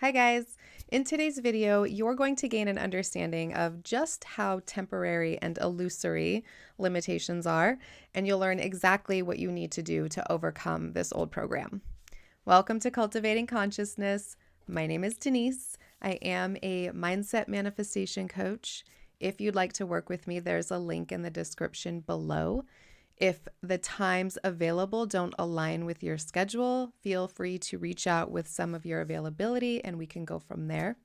Hi guys! In today's video, you're going to gain an understanding of just how temporary and illusory limitations are, and you'll learn exactly what you need to do to overcome this old program. Welcome to Cultivating Consciousness. My name is Denise. I am a mindset manifestation coach. If you'd like to work with me, there's a link in the description below. If the times available don't align with your schedule, feel free to reach out with some of your availability and we can go from there.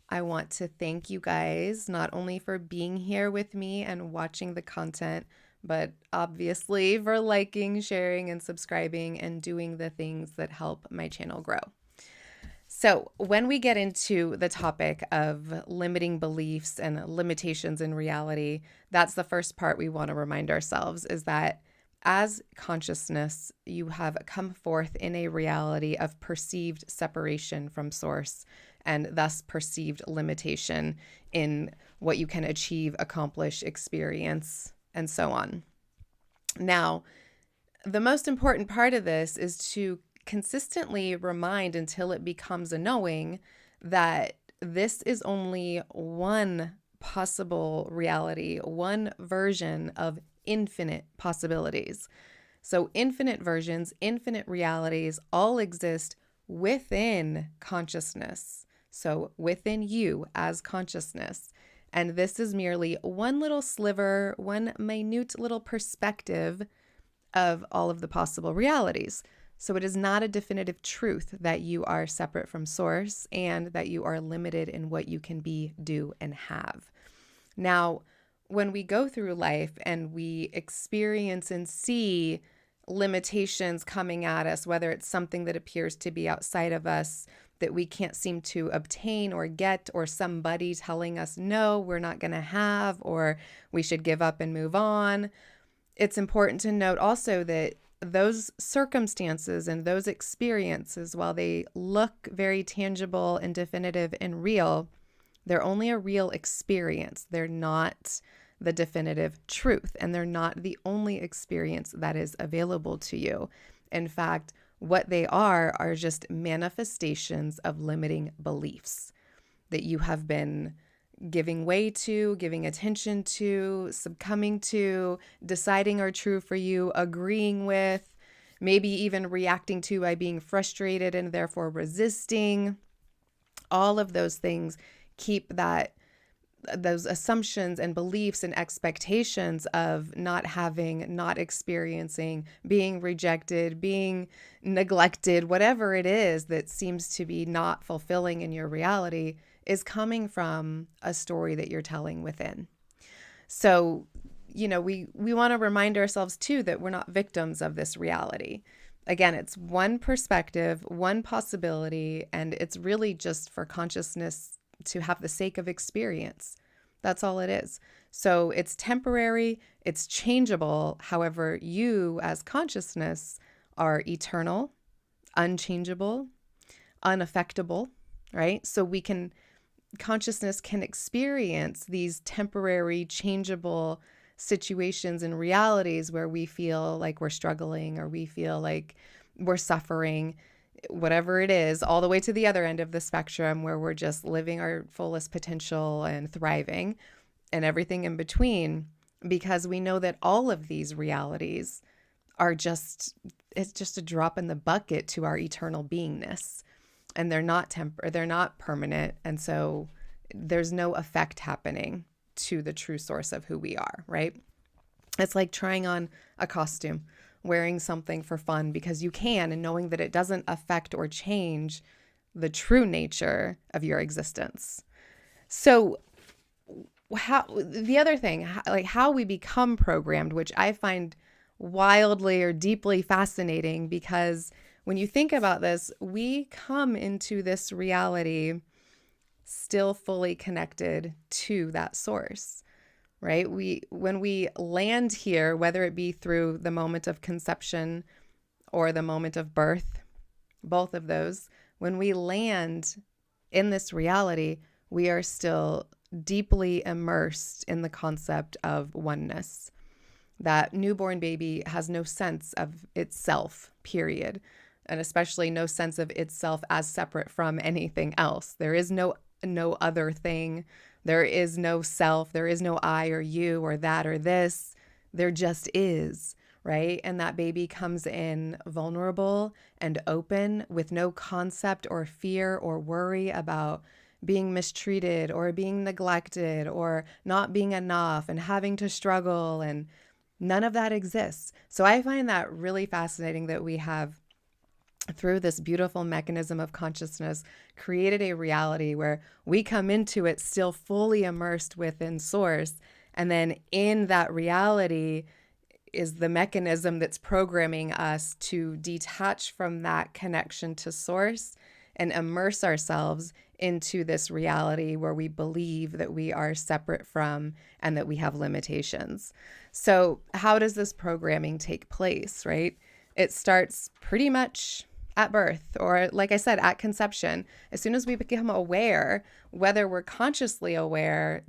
I want to thank you guys not only for being here with me and watching the content, but obviously for liking, sharing, and subscribing and doing the things that help my channel grow. So, when we get into the topic of limiting beliefs and limitations in reality, that's the first part we want to remind ourselves is that as consciousness, you have come forth in a reality of perceived separation from source and thus perceived limitation in what you can achieve, accomplish, experience, and so on. Now, the most important part of this is to consistently remind until it becomes a knowing that this is only one possible reality, one version of infinite possibilities. So infinite versions, infinite realities all exist within consciousness. So within you as consciousness. And this is merely one little sliver, one minute little perspective of all of the possible realities. So it is not a definitive truth that you are separate from source and that you are limited in what you can be, do, and have. Now, when we go through life and we experience and see limitations coming at us, whether it's something that appears to be outside of us that we can't seem to obtain or get, or somebody telling us, no, we're not going to have, or we should give up and move on, it's important to note also that those circumstances and those experiences, while they look very tangible and definitive and real, they're only a real experience. They're not the definitive truth, and they're not the only experience that is available to you. In fact, what they are just manifestations of limiting beliefs that you have been giving way to, giving attention to, succumbing to, deciding are true for you, agreeing with, maybe even reacting to by being frustrated and therefore resisting. All of those things keep those assumptions and beliefs and expectations of not having, not experiencing, being rejected, being neglected, whatever it is that seems to be not fulfilling in your reality is coming from a story that you're telling within. So, we want to remind ourselves too that we're not victims of this reality. Again, it's one perspective, one possibility, and it's really just for consciousness to have the sake of experience. That's all it is. So it's temporary, it's changeable. However, you as consciousness are eternal, unchangeable, unaffectable, right? So consciousness can experience these temporary, changeable situations and realities where we feel like we're struggling or we feel like we're suffering, whatever it is, all the way to the other end of the spectrum where we're just living our fullest potential and thriving and everything in between, because we know that all of these realities it's just a drop in the bucket to our eternal beingness. And they're not they're not permanent. And so there's no effect happening to the true source of who we are, right? It's like trying on a costume, wearing something for fun because you can, and knowing that it doesn't affect or change the true nature of your existence. So the other thing, how we become programmed, which I find wildly or deeply fascinating, because when you think about this, we come into this reality still fully connected to that source, right? When we land here, whether it be through the moment of conception or the moment of birth, both of those, when we land in this reality, we are still deeply immersed in the concept of oneness. That newborn baby has no sense of itself, period. and especially no sense of itself as separate from anything else. There is no other thing. There is no self. There is no I or you or that or this. There just is, right? And that baby comes in vulnerable and open with no concept or fear or worry about being mistreated or being neglected or not being enough and having to struggle, and none of that exists. So I find that really fascinating that we have, through this beautiful mechanism of consciousness, created a reality where we come into it still fully immersed within source. And then in that reality is the mechanism that's programming us to detach from that connection to source and immerse ourselves into this reality where we believe that we are separate from and that we have limitations. So how does this programming take place, right? It starts pretty much at birth, or like I said, at conception. As soon as we become aware, whether we're consciously aware,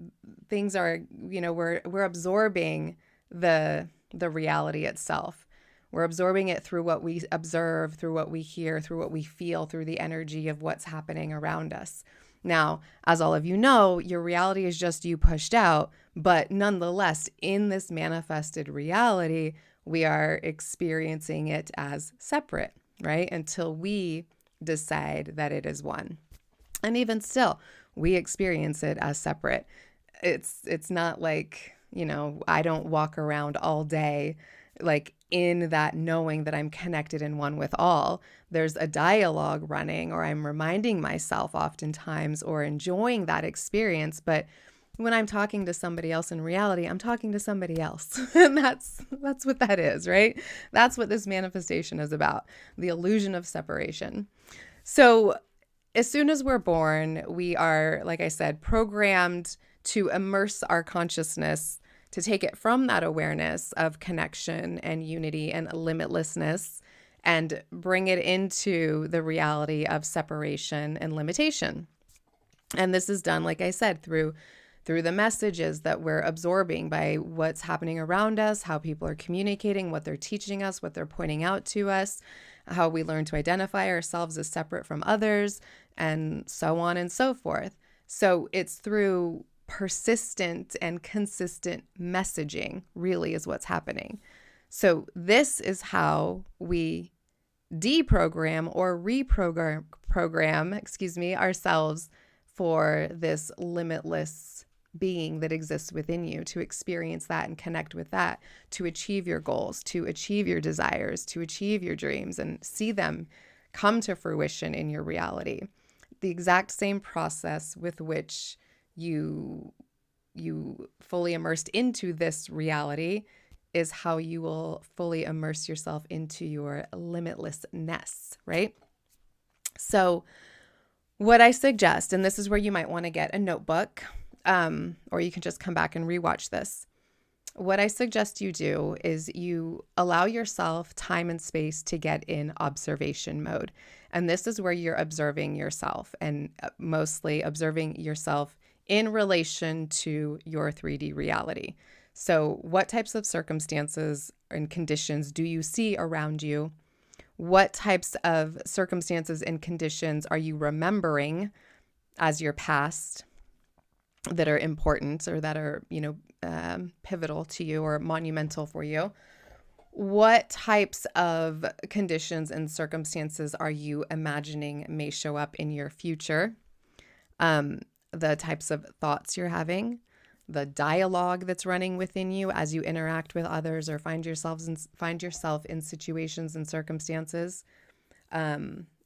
things are, we're absorbing the reality itself. We're absorbing it through what we observe, through what we hear, through what we feel, through the energy of what's happening around us. Now, as all of you know, your reality is just you pushed out, but nonetheless, in this manifested reality, we are experiencing it as separate, right? Until we decide that it is one. And even still, we experience it as separate. It's not like, I don't walk around all day like in that knowing that I'm connected and one with all. There's a dialogue running, or I'm reminding myself oftentimes, or enjoying that experience. But when I'm talking to somebody else in reality, I'm talking to somebody else. And that's what that is, right? That's what this manifestation is about, the illusion of separation. So as soon as we're born, we are, like I said, programmed to immerse our consciousness, to take it from that awareness of connection and unity and limitlessness and bring it into the reality of separation and limitation. And this is done, like I said, through the messages that we're absorbing by what's happening around us, how people are communicating, what they're teaching us, what they're pointing out to us, how we learn to identify ourselves as separate from others, and so on and so forth. So it's through persistent and consistent messaging really is what's happening. So this is how we deprogram or reprogram ourselves for this limitless being that exists within you, to experience that and connect with that, to achieve your goals, to achieve your desires, to achieve your dreams and see them come to fruition in your reality. The exact same process with which you fully immersed into this reality is how you will fully immerse yourself into your limitlessness, right? So what I suggest, and this is where you might want to get a notebook, or you can just come back and rewatch this. What I suggest you do is you allow yourself time and space to get in observation mode. And this is where you're observing yourself, and mostly observing yourself in relation to your 3D reality. So what types of circumstances and conditions do you see around you? What types of circumstances and conditions are you remembering as your past that are important or that are, pivotal to you or monumental for you? What types of conditions and circumstances are you imagining may show up in your future? The types of thoughts you're having, the dialogue that's running within you as you interact with others or find yourself in situations and circumstances.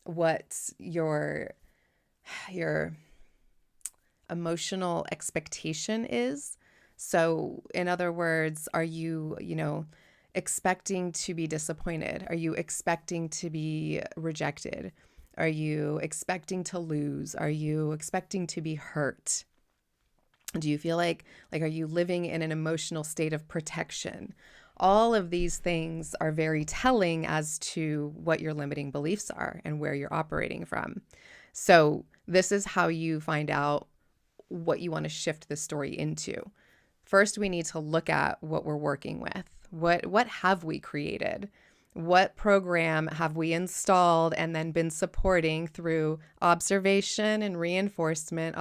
What your emotional expectation is. So in other words, are you, expecting to be disappointed? Are you expecting to be rejected? Are you expecting to lose? Are you expecting to be hurt? Do you feel like are you living in an emotional state of protection? All of these things are very telling as to what your limiting beliefs are and where you're operating from. So this is how you find out what you want to shift the story into. First, we need to look at what we're working with. What have we created? What program have we installed and then been supporting through observation and reinforcement,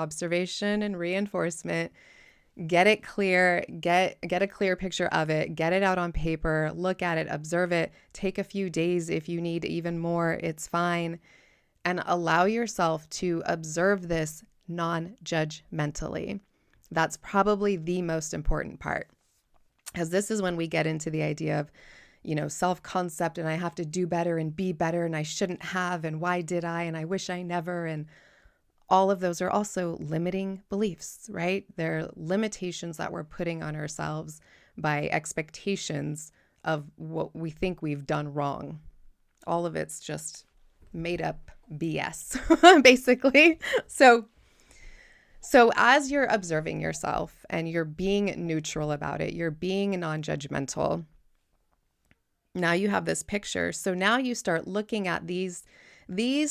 Get it clear, get a clear picture of it, get it out on paper, look at it, observe it, take a few days if you need even more, it's fine. And allow yourself to observe this non-judgmentally. That's probably the most important part, because this is when we get into the idea of, self-concept, and I have to do better and be better, and I shouldn't have, and why did I, and I wish I never, and all of those are also limiting beliefs, right? They're limitations that we're putting on ourselves by expectations of what we think we've done wrong. All of it's just made up BS, basically. So as you're observing yourself and you're being neutral about it, you're being non-judgmental, now you have this picture. So now you start looking at these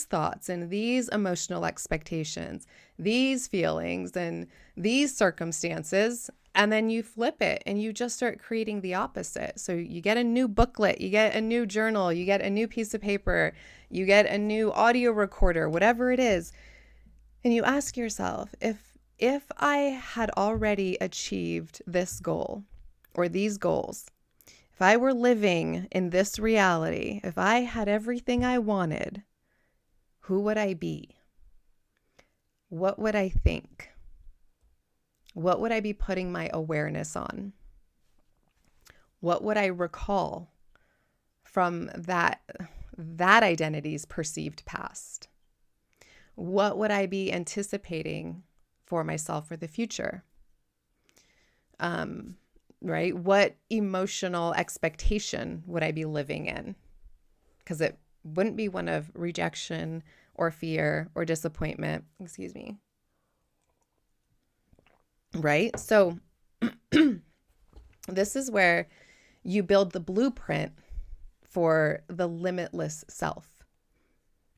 thoughts and these emotional expectations, these feelings and these circumstances, and then you flip it and you just start creating the opposite. So you get a new booklet, you get a new journal, you get a new piece of paper, you get a new audio recorder, whatever it is. And you ask yourself, if I had already achieved this goal or these goals, if I were living in this reality, if I had everything I wanted, who would I be? What would I think? What would I be putting my awareness on? What would I recall from that identity's perceived past? What would I be anticipating for myself for the future? Right? What emotional expectation would I be living in? Because it wouldn't be one of rejection or fear or disappointment. Excuse me. Right? So this is where you build the blueprint for the limitless self.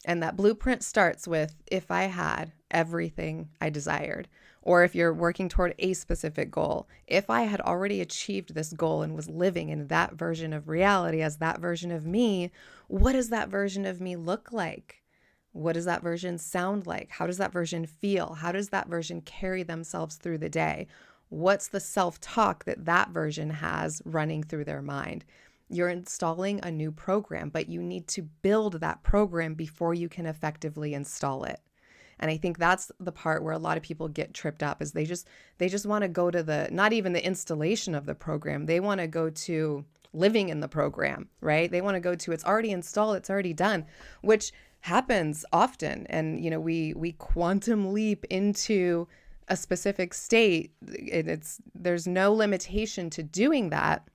And that blueprint starts with, if I had everything I desired, or if you're working toward a specific goal, if I had already achieved this goal and was living in that version of reality as that version of me, what does that version of me look like? What does that version sound like? How does that version feel? How does that version carry themselves through the day? What's the self-talk that version has running through their mind? You're installing a new program, but you need to build that program before you can effectively install it. And I think that's the part where a lot of people get tripped up, is they just want to go to not even the installation of the program. They want to go to living in the program, right? They want to go to, it's already installed, it's already done, which happens often. And, we quantum leap into a specific state. There's no limitation to doing that.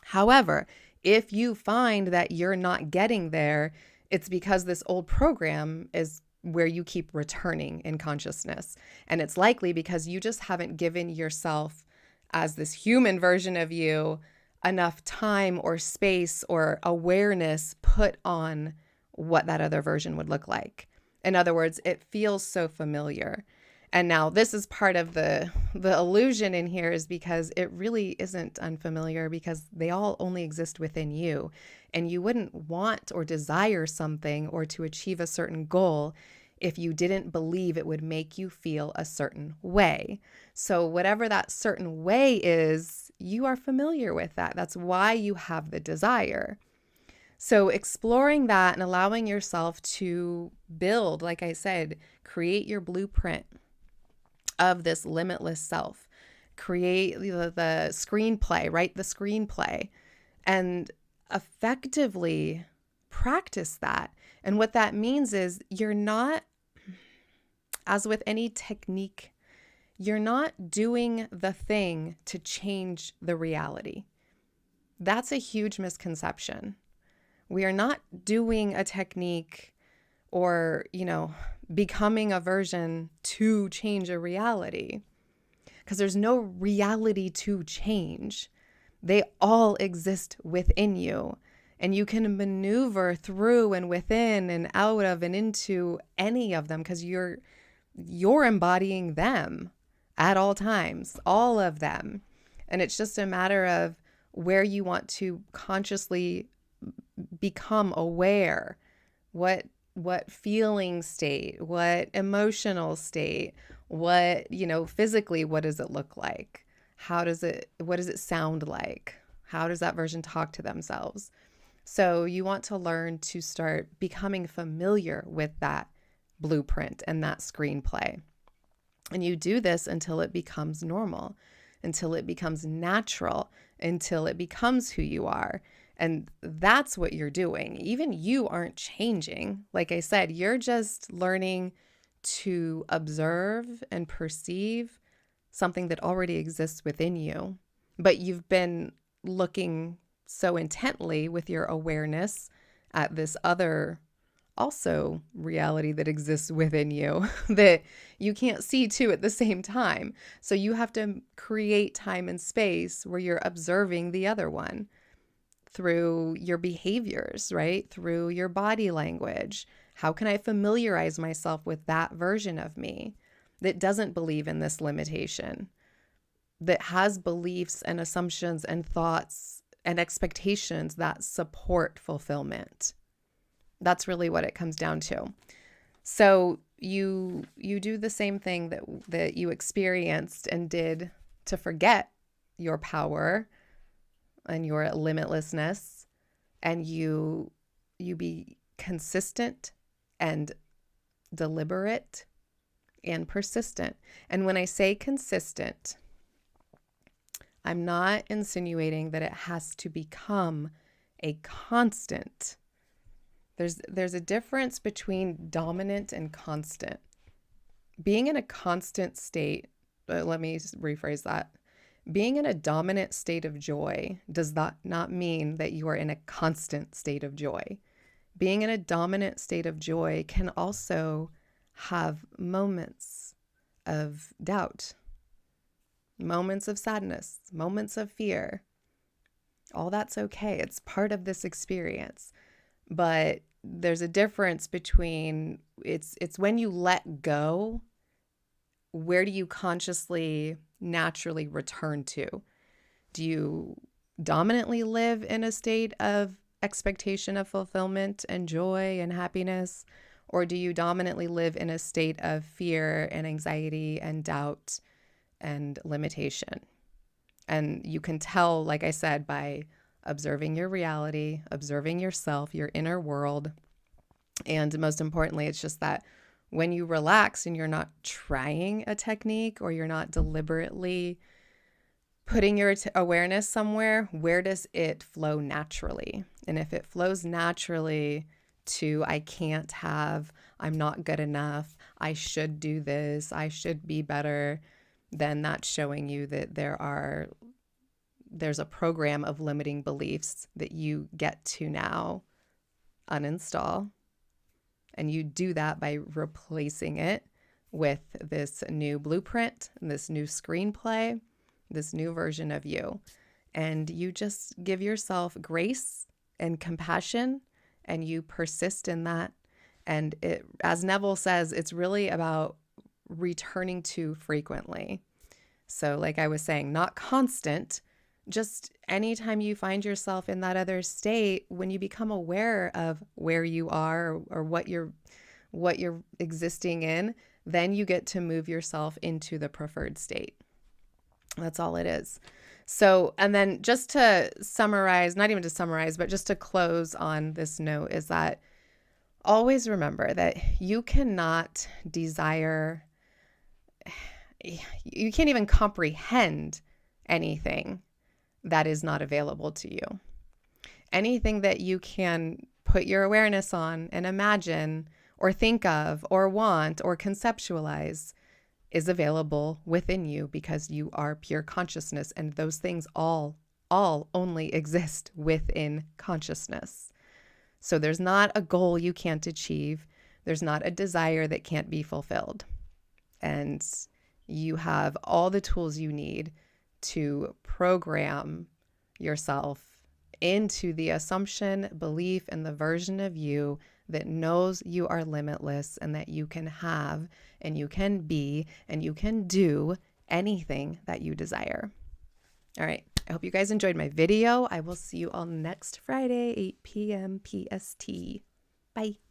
However, if you find that you're not getting there, it's because this old program is where you keep returning in consciousness. And it's likely because you just haven't given yourself, as this human version of you, enough time or space or awareness put on what that other version would look like. In other words, it feels so familiar. And now this is part of the illusion in here, is because it really isn't unfamiliar, because they all only exist within you. And you wouldn't want or desire something or to achieve a certain goal if you didn't believe it would make you feel a certain way. So whatever that certain way is, you are familiar with that. That's why you have the desire. So exploring that and allowing yourself to build, like I said, create your blueprint of this limitless self. Create the screenplay, write the screenplay, and effectively practice that. And what that means is, you're not, as with any technique, you're not doing the thing to change the reality. That's a huge misconception. We are not doing a technique or, becoming a version to change a reality, because there's no reality to change. They all exist within you, and you can maneuver through and within and out of and into any of them, because you're embodying them at all times, all of them. And it's just a matter of where you want to consciously become aware. What feeling state, what emotional state, what, physically, what does it look like? What does it sound like? How does that version talk to themselves? So you want to learn to start becoming familiar with that blueprint and that screenplay. And you do this until it becomes normal, until it becomes natural, until it becomes who you are. And that's what you're doing. Even you aren't changing. Like I said, you're just learning to observe and perceive something that already exists within you. But you've been looking so intently with your awareness at this other also reality that exists within you that you can't see too at the same time. So you have to create time and space where you're observing the other one through your behaviors, right? Through your body language. How can I familiarize myself with that version of me that doesn't believe in this limitation, that has beliefs and assumptions and thoughts and expectations that support fulfillment? That's really what it comes down to. So you do the same thing that you experienced and did to forget your power and your limitlessness, and you be consistent and deliberate and persistent. And when I say consistent, I'm not insinuating that it has to become a constant. There's a difference between dominant and constant. Being in a constant state, let me rephrase that. Being in a dominant state of joy does not mean that you are in a constant state of joy. Being in a dominant state of joy can also have moments of doubt, moments of sadness, moments of fear. All that's okay. It's part of this experience. But there's a difference between it's when you let go, where do you consciously, naturally return to? Do you dominantly live in a state of expectation of fulfillment and joy and happiness? Or do you dominantly live in a state of fear and anxiety and doubt and limitation? And you can tell, like I said, by observing your reality, observing yourself, your inner world. And most importantly, it's just that when you relax and you're not trying a technique or you're not deliberately putting your awareness somewhere, where does it flow naturally? And if it flows naturally to I can't have, I'm not good enough, I should do this, I should be better, then that's showing you that there's a program of limiting beliefs that you get to now uninstall. And you do that by replacing it with this new blueprint, this new screenplay, this new version of you. And you just give yourself grace and compassion, and you persist in that. And it, as Neville says, it's really about returning to frequently. So like I was saying, not constant, just anytime you find yourself in that other state, when you become aware of where you are or what you're existing in, then you get to move yourself into the preferred state. That's all it is. So, and then just to summarize, not even to summarize, but just to close on this note is that always remember that you cannot desire, you can't even comprehend anything that is not available to you. Anything that you can put your awareness on and imagine or think of or want or conceptualize is available within you because you are pure consciousness, and those things all only exist within consciousness. So there's not a goal you can't achieve. There's not a desire that can't be fulfilled. And you have all the tools you need to program yourself into the assumption, belief, and the version of you that knows you are limitless and that you can have and you can be and you can do anything that you desire. All right. I hope you guys enjoyed my video. I will see you all next Friday, 8 p.m. PST. Bye.